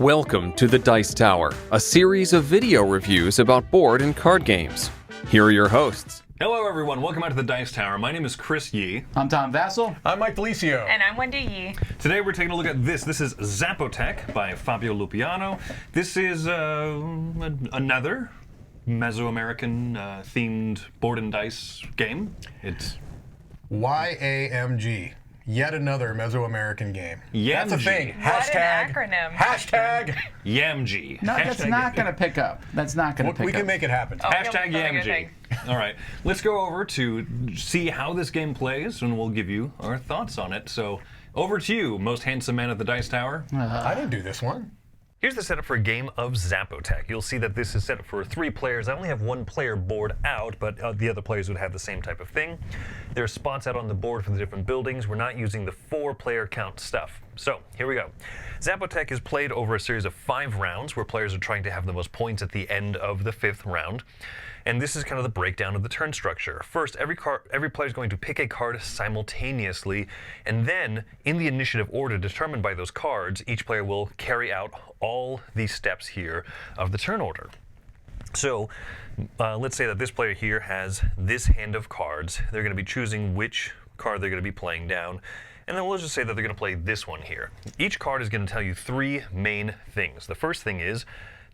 Welcome to the Dice Tower, a series of video reviews about board and card games. Here are your hosts. Hello everyone, welcome out to the Dice Tower. My name is Chris Yee. I'm Tom Vassell. I'm Mike Felicio. And I'm Wendy Yee. Today we're taking a look at this. This is Zapotec by Fabio Lupiano. This is another Mesoamerican themed board and dice game. It's YAMG. Yet another Mesoamerican game. Yamg. That's a thing. What Hashtag. an acronym. Hashtag. YAMG. No, that's not going to pick up. That's not going to pick up. We can make it happen. Hashtag Yep, very good YAMG. thing. All right, let's go over to see how this game plays, and we'll give you our thoughts on it. So, over to you, most handsome man at the Dice Tower. I didn't do this one. Here's the setup for a game of Zapotec. You'll see that this is set up for 3 players. I only have 1 player board out, but the other players would have the same type of thing. There are spots out on the board for the different buildings. We're not using the 4-player count stuff. So, here we go. Zapotec is played over a series of 5 rounds, where players are trying to have the most points at the end of the 5th round. And this is kind of the breakdown of the turn structure. First, every player is going to pick a card simultaneously, and then, in the initiative order determined by those cards, each player will carry out all these steps here of the turn order. So, let's say that this player here has this hand of cards. They're going to be choosing which card they're going to be playing down. And then we'll just say that they're going to play this one here. Each card is going to tell you 3 main things. The first thing is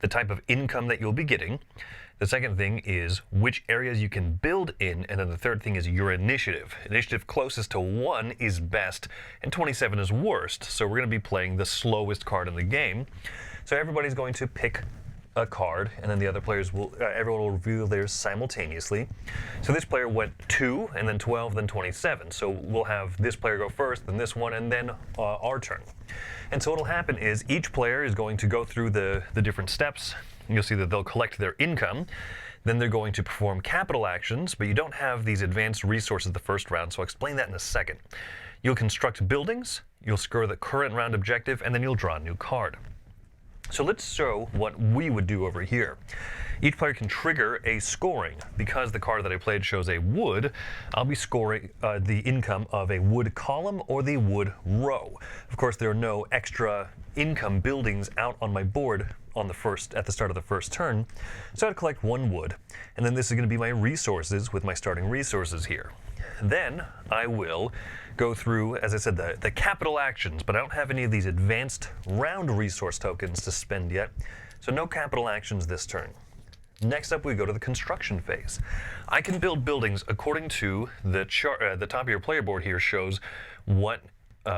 the type of income that you'll be getting. The second thing is which areas you can build in, and then the third thing is your initiative. Initiative closest to 1 is best, and 27 is worst, so we're going to be playing the slowest card in the game. So everybody's going to pick a card, and then the other players will, everyone will reveal theirs simultaneously. So this player went 2, and then 12, then 27. So we'll have this player go first, then this one, and then our turn. And so what'll happen is each player is going to go through the different steps. You'll see that they'll collect their income. Then they're going to perform capital actions, but you don't have these advanced resources the first round, so I'll explain that in a second. You'll construct buildings, you'll score the current round objective, and then you'll draw a new card. So let's show what we would do over here. Each player can trigger a scoring. Because the card that I played shows a wood, I'll be scoring the income of a wood column or the wood row. Of course, there are no extra income buildings out on my board at the start of the first turn, so I'd collect 1 wood, and then this is going to be my resources with my starting resources here. Then I will go through, as I said, the capital actions, but I don't have any of these advanced round resource tokens to spend yet, so no capital actions this turn. Next up, we go to the construction phase. I can build buildings according to the chart. The top of your player board here shows what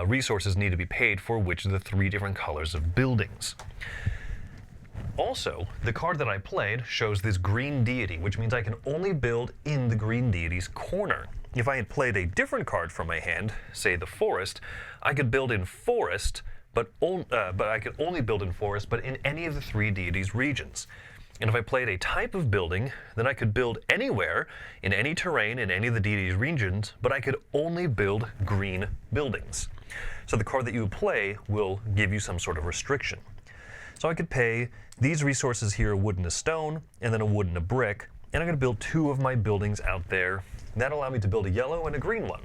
resources need to be paid for which of the 3 different colors of buildings. Also, the card that I played shows this green deity, which means I can only build in the green deity's corner. If I had played a different card from my hand, say the forest, I could build in forest, but I could only build in forest, but in any of the 3 deities' regions. And if I played a type of building, then I could build anywhere, in any terrain, in any of the deities' regions, but I could only build green buildings. So the card that you play will give you some sort of restriction. So I could pay these resources here, a wood and a stone, and then a wood and a brick, and I'm going to build 2 of my buildings out there. That'll allow me to build a yellow and a green one.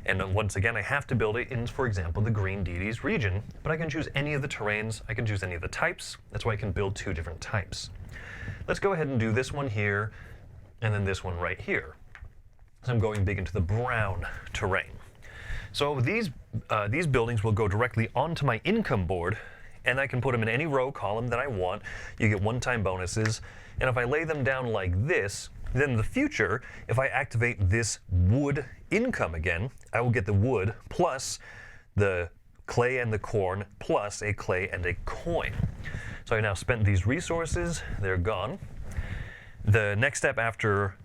And once again, I have to build it in, for example, the green deities region, but I can choose any of the terrains, I can choose any of the types, that's why I can build 2 different types. Let's go ahead and do this one here, and then this one right here. So I'm going big into the brown terrain. So these buildings will go directly onto my income board, and I can put them in any row column that I want. You get one-time bonuses, and if I lay them down like this, then in the future, if I activate this wood income again, I will get the wood plus the clay and the corn plus a clay and a coin. So I now spent these resources, they're gone. The next step after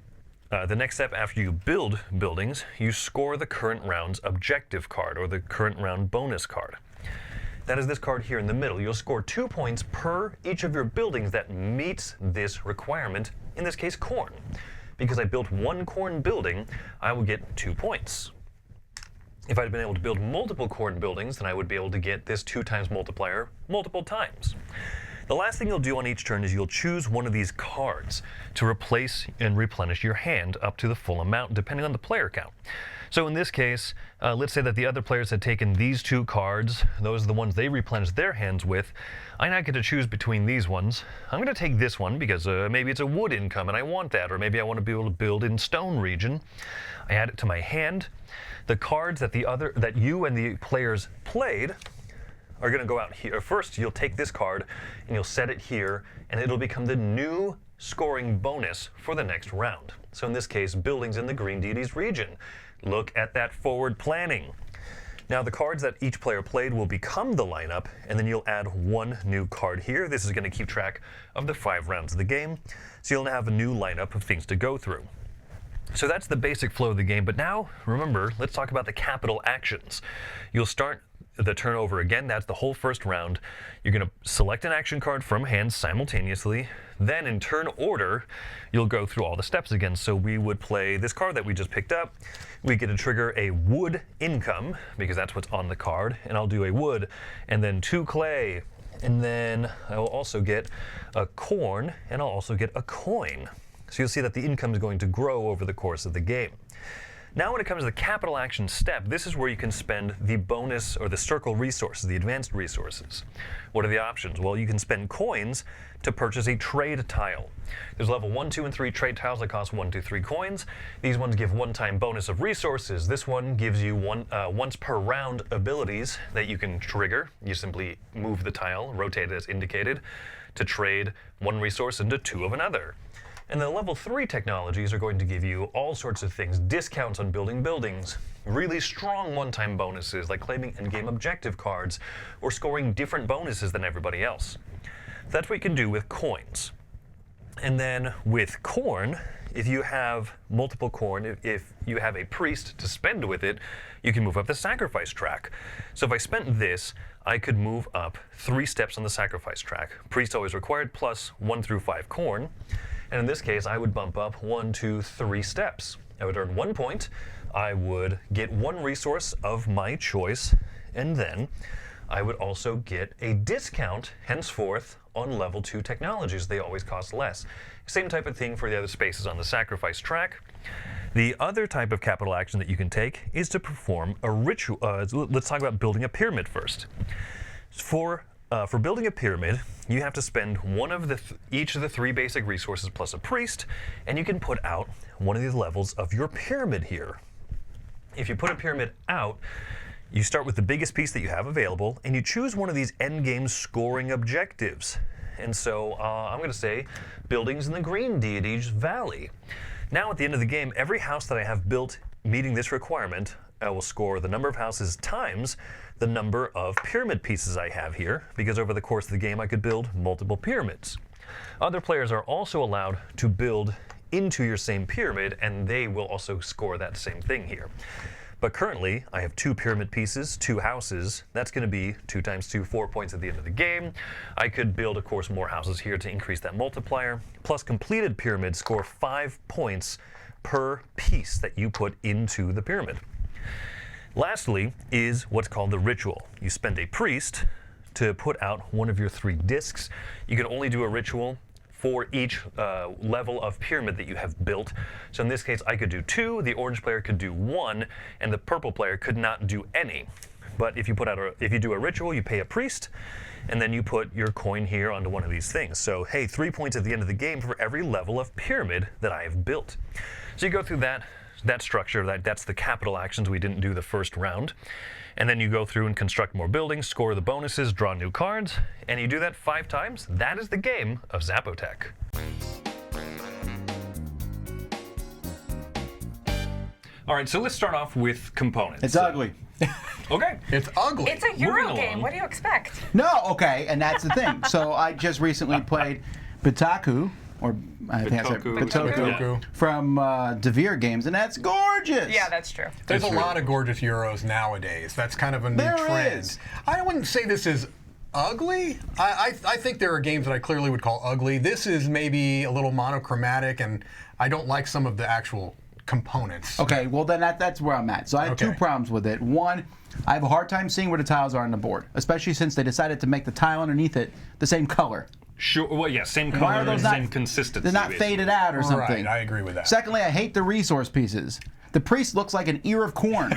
you build buildings, you score the current round's objective card, or the current round bonus card. That is this card here in the middle. You'll score 2 points per each of your buildings that meets this requirement, in this case corn. Because I built 1 corn building, I will get 2 points. If I'd been able to build multiple corn buildings, then I would be able to get this 2 times multiplier multiple times. The last thing you'll do on each turn is you'll choose one of these cards to replace and replenish your hand up to the full amount, depending on the player count. So in this case, let's say that the other players had taken these 2 cards. Those are the ones they replenished their hands with. I now get to choose between these ones. I'm going to take this one because maybe it's a wood income and I want that, or maybe I want to be able to build in stone region. I add it to my hand. The cards that you and the players played are going to go out here. First, you'll take this card and you'll set it here, and it'll become the new scoring bonus for the next round. So in this case, buildings in the Green Deities region. Look at that forward planning. Now the cards that each player played will become the lineup, and then you'll add 1 new card here. This is going to keep track of the 5 rounds of the game, so you'll now have a new lineup of things to go through. So that's the basic flow of the game, but now, remember, let's talk about the capital actions. You'll start the turn over again. That's the whole first round. You're going to select an action card from hand simultaneously. Then in turn order, you'll go through all the steps again. So we would play this card that we just picked up. We get to trigger a wood income, because that's what's on the card. And I'll do a wood, and then 2 clay. And then I will also get a corn, and I'll also get a coin. So you'll see that the income is going to grow over the course of the game. Now when it comes to the capital action step, this is where you can spend the bonus or the circle resources, the advanced resources. What are the options? Well, you can spend coins to purchase a trade tile. There's level 1, 2, and 3 trade tiles that cost 1, 2, 3 coins. These ones give one-time bonus of resources. This one gives you once per round abilities that you can trigger. You simply move the tile, rotate it as indicated, to trade 1 resource into 2 of another. And the level 3 technologies are going to give you all sorts of things, discounts on building buildings, really strong one-time bonuses like claiming endgame objective cards or scoring different bonuses than everybody else. That's what you can do with coins. And then with corn, if you have multiple corn, if you have a priest to spend with it, you can move up the sacrifice track. So if I spent this, I could move up 3 steps on the sacrifice track. Priest always required plus 1 through 5 corn. And in this case, I would bump up 1, 2, 3 steps. I would earn 1 point. I would get 1 resource of my choice. And then I would also get a discount henceforth on level 2 technologies. They always cost less. Same type of thing for the other spaces on the sacrifice track. The other type of capital action that you can take is to perform a ritual. Let's talk about building a pyramid first. For building a pyramid, you have to spend one of each of the 3 basic resources plus a priest, and you can put out one of the levels of your pyramid here. If you put a pyramid out, you start with the biggest piece that you have available, and you choose one of these endgame scoring objectives. And so I'm going to say buildings in the Green Deities Valley. Now at the end of the game, every house that I have built meeting this requirement, I will score the number of houses times the number of pyramid pieces I have here, because over the course of the game I could build multiple pyramids. Other players are also allowed to build into your same pyramid, and they will also score that same thing here. But currently, I have 2 pyramid pieces, 2 houses. That's going to be 2 times 2, 4 points at the end of the game. I could build, of course, more houses here to increase that multiplier. Plus, completed pyramids score 5 points per piece that you put into the pyramid. Lastly is what's called the ritual. You spend a priest to put out one of your 3 discs. You can only do a ritual for each level of pyramid that you have built. So in this case, I could do 2, the orange player could do 1, and the purple player could not do any. But if you do a ritual, you pay a priest, and then you put your coin here onto one of these things. So hey, 3 points at the end of the game for every level of pyramid that I have built. So you go through that structure, that's the capital actions we didn't do the first round. And then you go through and construct more buildings, score the bonuses, draw new cards, and you do that 5 times. That is the game of Zapotec. All right, so let's start off with components. It's ugly. Okay. It's ugly. It's a Euro Moving game. along. What do you expect? No, okay, and that's the thing. So I just recently played Bitaku, or I think I said Bitoku. Bitoku, from DeVere Games, and that's gorgeous. Yeah, that's true. There's a lot of gorgeous Euros nowadays. That's kind of a new There trend. is. I wouldn't say this is ugly. I think there are games that I clearly would call ugly. This is maybe a little monochromatic, and I don't like some of the actual components. Okay, well then that's where I'm at. So I have 2 problems with it. One, I have a hard time seeing where the tiles are on the board, especially since they decided to make the tile underneath it the same color. Sure. Well, yeah, same Why are color, those same not consistency. They're not basically. faded out or something. Right, I agree with that. Secondly, I hate the resource pieces. The priest looks like an ear of corn.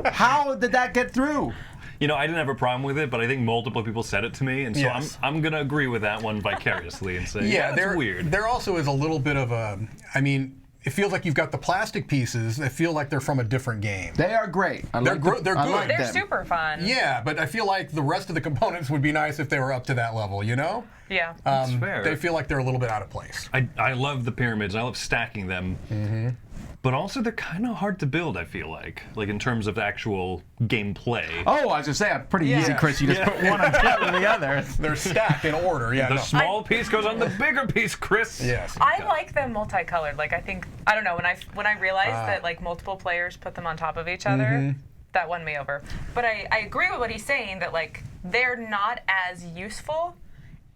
How did that get through? You know, I didn't have a problem with it, but I think multiple people said it to me, and so Yes. I'm going to agree with that one vicariously and say, yeah, that's weird. There also is a little bit of a, I mean, it feels like you've got the plastic pieces that feel like they're from a different game. They are great. They're good. They're super fun. Yeah, but I feel like the rest of the components would be nice if they were up to that level, you know? Yeah. That's fair. They feel like they're a little bit out of place. I love the pyramids. I love stacking them. Mm-hmm. But also, they're kind of hard to build, I feel like in terms of actual gameplay. Oh, I was just saying, pretty easy, Chris. You just put one on top of the other. They're stacked in order, yeah. The small piece goes on the bigger piece, Chris. Yes. I like them multicolored. Like, I don't know, when I realized that like multiple players put them on top of each other, that won me over. But I agree with what he's saying, that like they're not as useful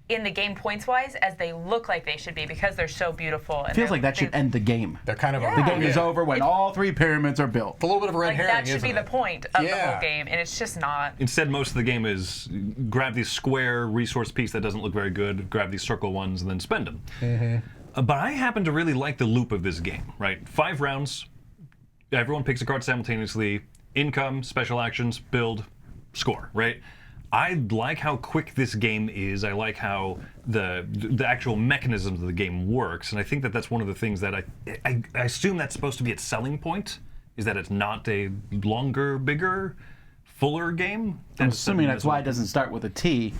in the game points-wise as they look like they should be, because they're so beautiful. And Feels like that should end the game. They're kind of The game is over when all 3 pyramids are built. It's a little bit of a red like herring, that should be isn't the it? point of the whole game, and it's just not. Instead, most of the game is grab these square resource piece that doesn't look very good, grab these circle ones, and then spend them. Mm-hmm. But I happen to really like the loop of this game, right? 5 rounds, everyone picks a card simultaneously, income, special actions, build, score, right? I like how quick this game is. I like how the actual mechanisms of the game works, and I think that that's one of the things that I assume that's supposed to be its selling point, is that it's not a longer, bigger, fuller game. I'm assuming that's why it doesn't start with a T,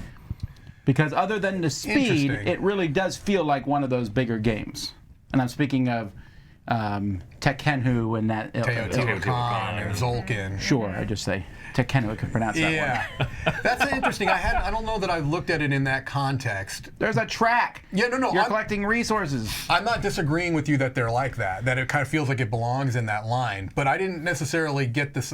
because other than the speed, it really does feel like one of those bigger games. And I'm speaking of Tekkenhu and that. Teotihuacan and Zolkin. Sure, I just say Tekkenhu. I can pronounce that one. Yeah, that's interesting. I don't know that I looked at it in that context. There's a track. Yeah, no. You're collecting resources. I'm not disagreeing with you that they're like that. That it kind of feels like it belongs in that line. But I didn't necessarily get this.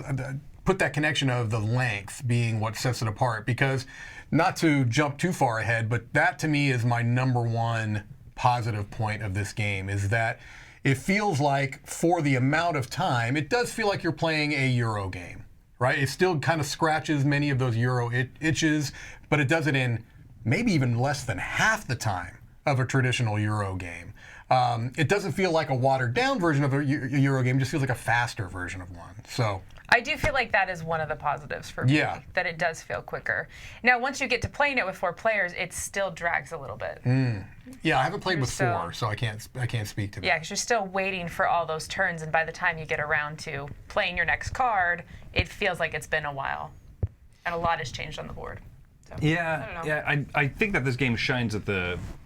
Put that connection of the length being what sets it apart. Because, not to jump too far ahead, but that to me is my number one positive point of this game, is that it feels like, for the amount of time, it does feel like you're playing a Euro game, right? It still kind of scratches many of those Euro itches, but it does it in maybe even less than half the time of a traditional Euro game. It doesn't feel like a watered-down version of a Euro game. It just feels like a faster version of one. So I do feel like that is one of the positives for me, that it does feel quicker. Now, once you get to playing it with 4 players, it still drags a little bit. Yeah, I haven't played with 4, so I can't speak to that. Yeah, because you're still waiting for all those turns, and by the time you get around to playing your next card, it feels like it's been a while, and a lot has changed on the board. So, I think that this game shines at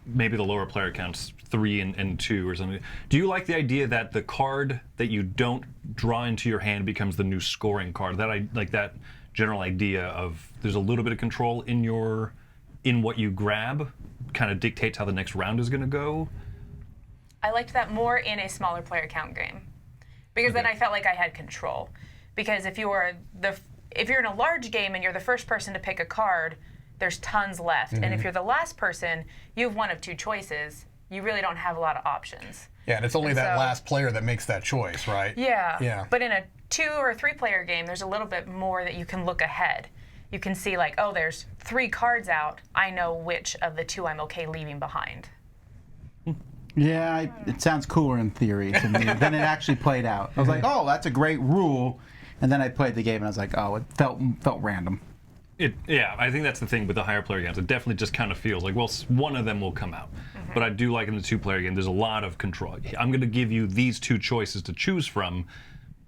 maybe the lower player counts, 3 and 2 or something. Do you like the idea that the card that you don't draw into your hand becomes the new scoring card? That I like that general idea of there's a little bit of control in what you grab, kind of dictates how the next round is going to go. I liked that more in a smaller player count game, because then I felt like I had control. Because if you're in a large game and you're the first person to pick a card, there's tons left. And if you're the last person, you have one of 2 choices. You really don't have a lot of options. Yeah, and it's only that last player that makes that choice, right? Yeah. But in a 2 or 3 player game, there's a little bit more that you can look ahead. You can see like, oh, there's 3 cards out. I know which of the 2 I'm okay leaving behind. Yeah, it sounds cooler in theory to me than it actually played out. I was like, oh, that's a great rule. And then I played the game and I was like, oh, it felt random. I think that's the thing with the higher player games. It definitely just kind of feels like, well, one of them will come out. But I do like in the 2-player game, there's a lot of control. I'm going to give you these 2 choices to choose from.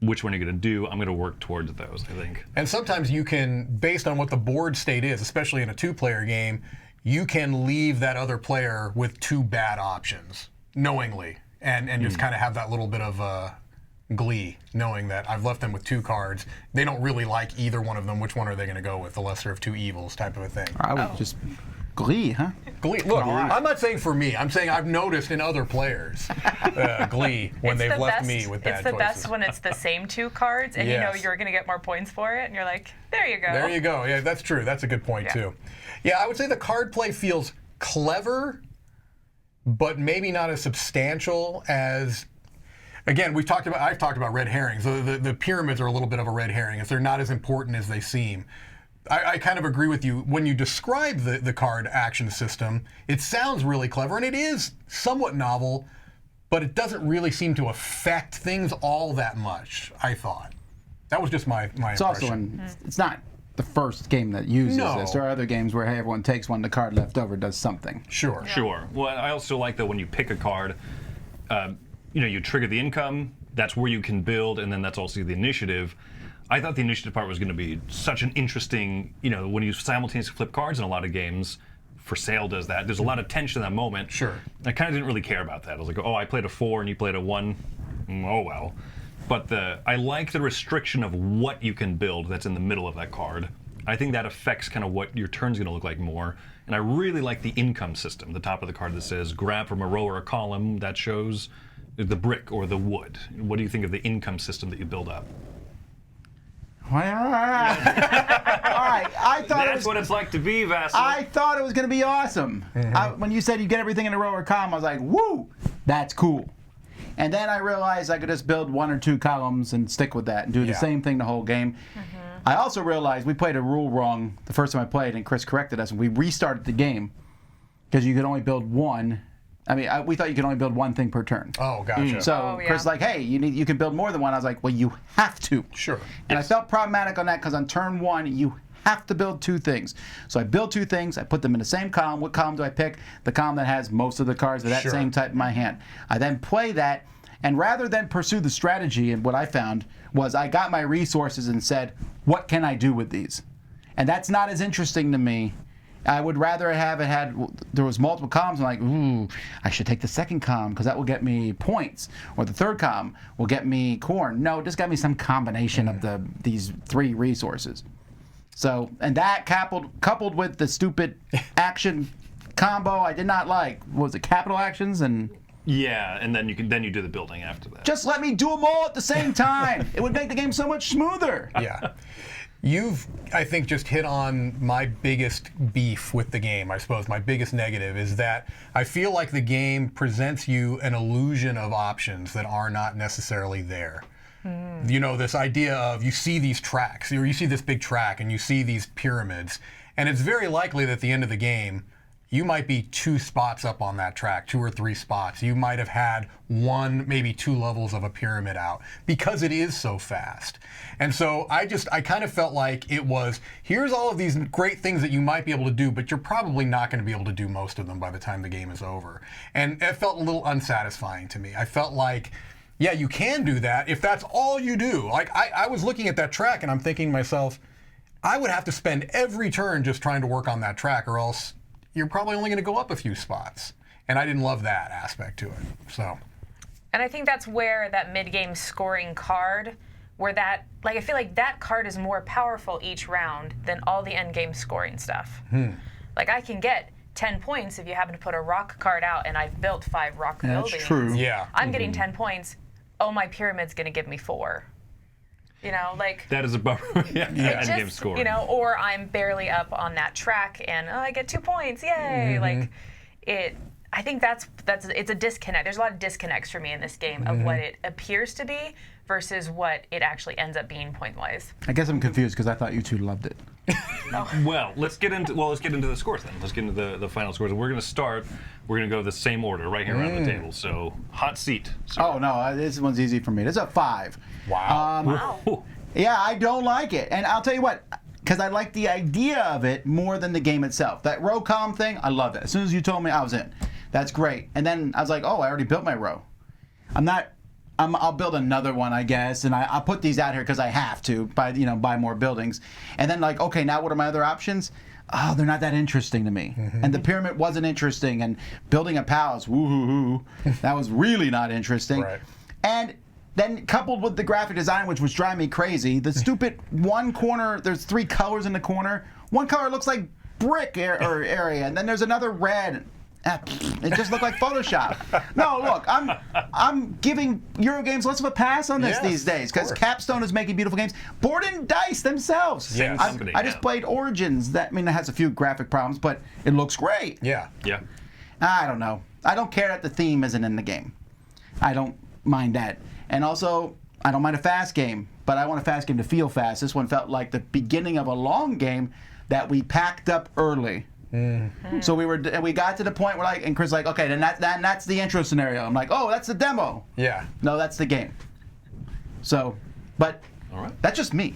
Which one are you going to do? I'm going to work towards those, I think. And sometimes you can, based on what the board state is, especially in a 2-player game, you can leave that other player with 2 bad options, knowingly, and just kind of have that little bit of glee, knowing that I've left them with 2 cards. They don't really like either one of them. Which one are they going to go with? The lesser of 2 evils type of a thing. I would just glee, huh? Glee. Look, I'm not saying for me. I'm saying I've noticed in other players glee when they've left me with bad choices. It's the best when it's the same 2 cards, and you know you're going to get more points for it, and you're like, there you go. There you go. Yeah, that's true. That's a good point, too. Yeah, I would say the card play feels clever, but maybe not as substantial as... Again, I've talked about red herrings. The pyramids are a little bit of a red herring. If they're not as important as they seem. I kind of agree with you. When you describe the card action system, it sounds really clever, and it is somewhat novel, but it doesn't really seem to affect things all that much, I thought. That was just my It's impression. also it's not the first game that uses No. this. There are other games where, hey, everyone takes one, the card left over does something. Sure. Sure. Well, I also like that when you pick a card, you trigger the income. That's where you can build, and then that's also the initiative. I thought the initiative part was going to be such an interesting, when you simultaneously flip cards in a lot of games. For Sale does that. There's a lot of tension in that moment. Sure. I kind of didn't really care about that. I was like, oh, I played a 4 and you played a 1. Oh well. But I like the restriction of what you can build that's in the middle of that card. I think that affects kind of what your turn's going to look like more. And I really like the income system, the top of the card that says grab from a row or a column that shows the brick or the wood. What do you think of the income system that you build up? All right, I thought That's what it's like to be Vassal. I thought it was going to be awesome. When you said you get everything in a row or column, I was like, woo, that's cool. And then I realized I could just build 1 or 2 columns and stick with that and do the same thing the whole game. I also realized we played a rule wrong the first time I played, and Chris corrected us, and we restarted the game because you could only build 1. I mean, we thought you could only build 1 thing per turn. Oh, gotcha. So Chris was like, hey, you can build more than 1. I was like, well, you have to. Sure. And I felt problematic on that because on turn 1, you have to build 2 things. So I build 2 things. I put them in the same column. What column do I pick? The column that has most of the cards of that Sure. same type in my hand. I then play that, and rather than pursue the strategy, and what I found was I got my resources and said, what can I do with these? And that's not as interesting to me. I would rather have it had, there was multiple columns. I'm like, ooh, I should take the second column because that will get me points. Or the third column will get me corn. No, just got me some combination of these 3 resources. So, and that coupled with the stupid action combo I did not like. What was it, capital actions and... Yeah, and then you do the building after that. Just let me do them all at the same time. It would make the game so much smoother. Yeah. You've, I think, just hit on my biggest beef with the game, I suppose. My biggest negative is that I feel like the game presents you an illusion of options that are not necessarily there. This idea of you see these tracks, or you see this big track, and you see these pyramids, and it's very likely that at the end of the game, you might be 2 spots up on that track, 2 or 3 spots. You might have had 1, maybe 2 levels of a pyramid out because it is so fast. And so I kind of felt like it was, here's all of these great things that you might be able to do, but you're probably not going to be able to do most of them by the time the game is over. And it felt a little unsatisfying to me. I felt like, yeah, you can do that if that's all you do. Like I was looking at that track and I'm thinking to myself, I would have to spend every turn just trying to work on that track, or else you're probably only going to go up a few spots. And I didn't love that aspect to it. So. And I think that's where that mid-game scoring card, I feel like that card is more powerful each round than all the end-game scoring stuff. Like I can get 10 points if you happen to put a rock card out and I've built 5 rock buildings. That's true. Yeah. I'm getting 10 points. Oh, my pyramid's going to give me 4. That is a bummer. End game score. Or I'm barely up on that track and I get 2 points. Yay! I think it's a disconnect. There's a lot of disconnects for me in this game of what it appears to be versus what it actually ends up being point-wise. I guess I'm confused because I thought you 2 loved it. Well, let's get into the scores then. Let's get into the final scores. We're going to go the same order right here around the table. So, hot seat. So, Oh, no, this one's easy for me. This is a 5. Wow. Wow. Yeah, I don't like it. And I'll tell you what, because I like the idea of it more than the game itself. That row column thing, I love it. As soon as you told me, I was in. That's great. And then I was like, oh, I already built my row. I'll build another one, I guess, and I'll put these out here because I have to buy more buildings. And then okay, now what are my other options? Oh, they're not that interesting to me. And the pyramid wasn't interesting, and building a palace, woo-hoo-hoo, that was really not interesting. Right. And then coupled with the graphic design, which was driving me crazy, the stupid one corner, there's 3 colors in the corner. One color looks like brick area, and then there's another red. It just looked like Photoshop. No, look, I'm giving Eurogames less of a pass on this these days because Capstone is making beautiful games. Board and Dice themselves. Same company, I just played Origins. It has a few graphic problems, but it looks great. Yeah. Yeah. I don't know. I don't care that the theme isn't in the game. I don't mind that. And also, I don't mind a fast game, but I want a fast game to feel fast. This one felt like the beginning of a long game that we packed up early. So we got to the point where and Chris like, okay, then that's the intro scenario. I'm like, oh, that's the demo. Yeah. No, that's the game. So, but All right. that's just me.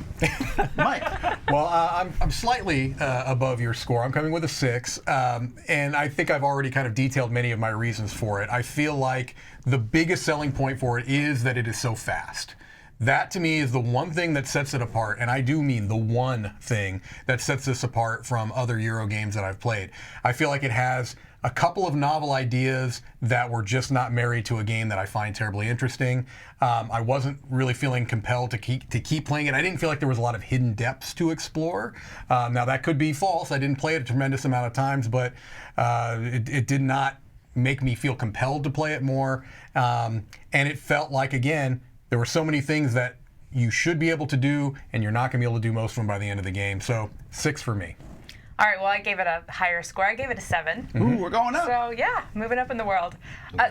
Mike. Well, I'm slightly above your score. I'm coming with a 6, and I think I've already kind of detailed many of my reasons for it. I feel like the biggest selling point for it is that it is so fast. That to me is the one thing that sets it apart, and I do mean the one thing that sets this apart from other Euro games that I've played. I feel like it has a couple of novel ideas that were just not married to a game that I find terribly interesting. I wasn't really feeling compelled to keep playing it. I didn't feel like there was a lot of hidden depths to explore. Now that could be false. I didn't play it a tremendous amount of times, but it did not make me feel compelled to play it more. And it felt like, again, there were so many things that you should be able to do, and you're not going to be able to do most of them by the end of the game. So 6 for me. All right, well, I gave it a higher score. I gave it a 7. Ooh, we're going up. So, yeah, moving up in the world.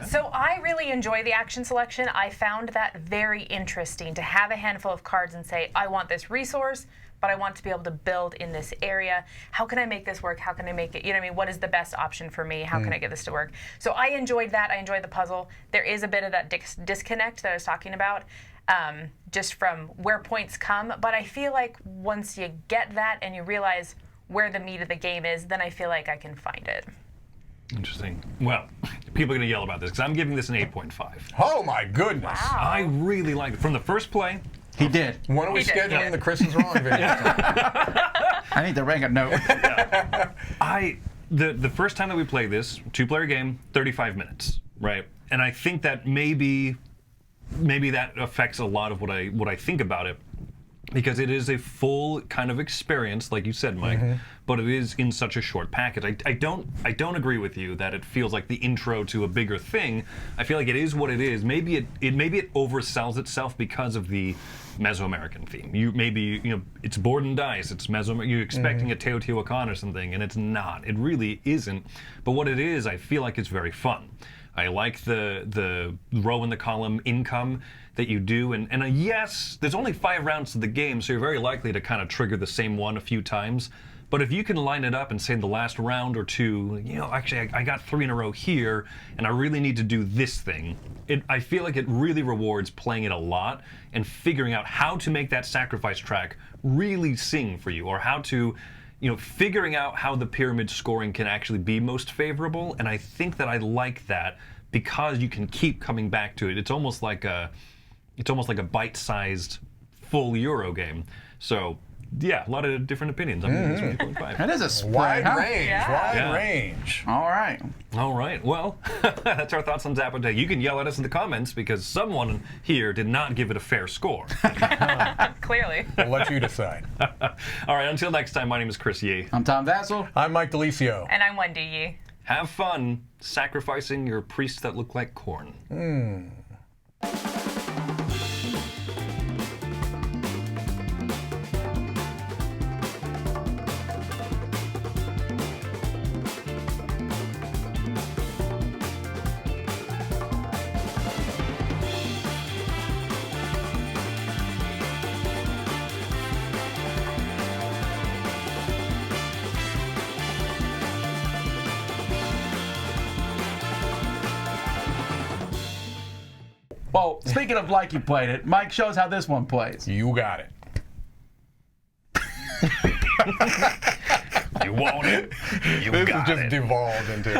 So I really enjoy the action selection. I found that very interesting to have a handful of cards and say, I want this resource, but I want to be able to build in this area. How can I make this work? How can I make it, you know what I mean? What is the best option for me? How can I get this to work? So I enjoyed that. I enjoyed the puzzle. There is a bit of that disconnect that I was talking about, just from where points come. But I feel like once you get that and you realize where the meat of the game is, then I feel like I can find it. Interesting. Well, people are going to yell about this because I'm giving this an 8.5. Oh my goodness! Wow. I really like it. From the first play, He did. When are we He did, scheduling yeah. the Chris is Wrong video? I need to rank a note. the first time that we played this, 2-player game, 35 minutes, right? And I think that maybe that affects a lot of what I think about it, because it is a full kind of experience, like you said, Mike, but it is in such a short package. I don't agree with you that it feels like the intro to a bigger thing. I feel like it is what it is. Maybe it oversells itself because of the Mesoamerican theme. It's board and dice. It's Mesoamerican. You're expecting a Teotihuacan or something, and it's not. It really isn't. But what it is, I feel like it's very fun. I like the row in the column income that you do, and yes, there's only 5 rounds to the game, so you're very likely to kind of trigger the same one a few times. But if you can line it up and say in the last round or two, actually I got 3 in a row here, and I really need to do this thing, I feel like it really rewards playing it a lot and figuring out how to make that sacrifice track really sing for you, or how to, figuring out how the pyramid scoring can actually be most favorable. And I think that I like that because you can keep coming back to it. It's almost like a bite-sized full Euro game. So yeah, a lot of different opinions. I'm giving this 1.5. That is a spread. Wide huh? range, Yeah. wide range. All right. All right. Well, that's our thoughts on Zapotec. You can yell at us in the comments because someone here did not give it a fair score. Clearly. We'll let you decide. All right. Until next time, my name is Chris Yee. I'm Tom Vassell. I'm Mike DeLisio. And I'm Wendy Yee. Have fun sacrificing your priests that look like corn. Well, speaking of like you played it, Mike shows how this one plays. You got it. You want it. You This got has just it. devolved into.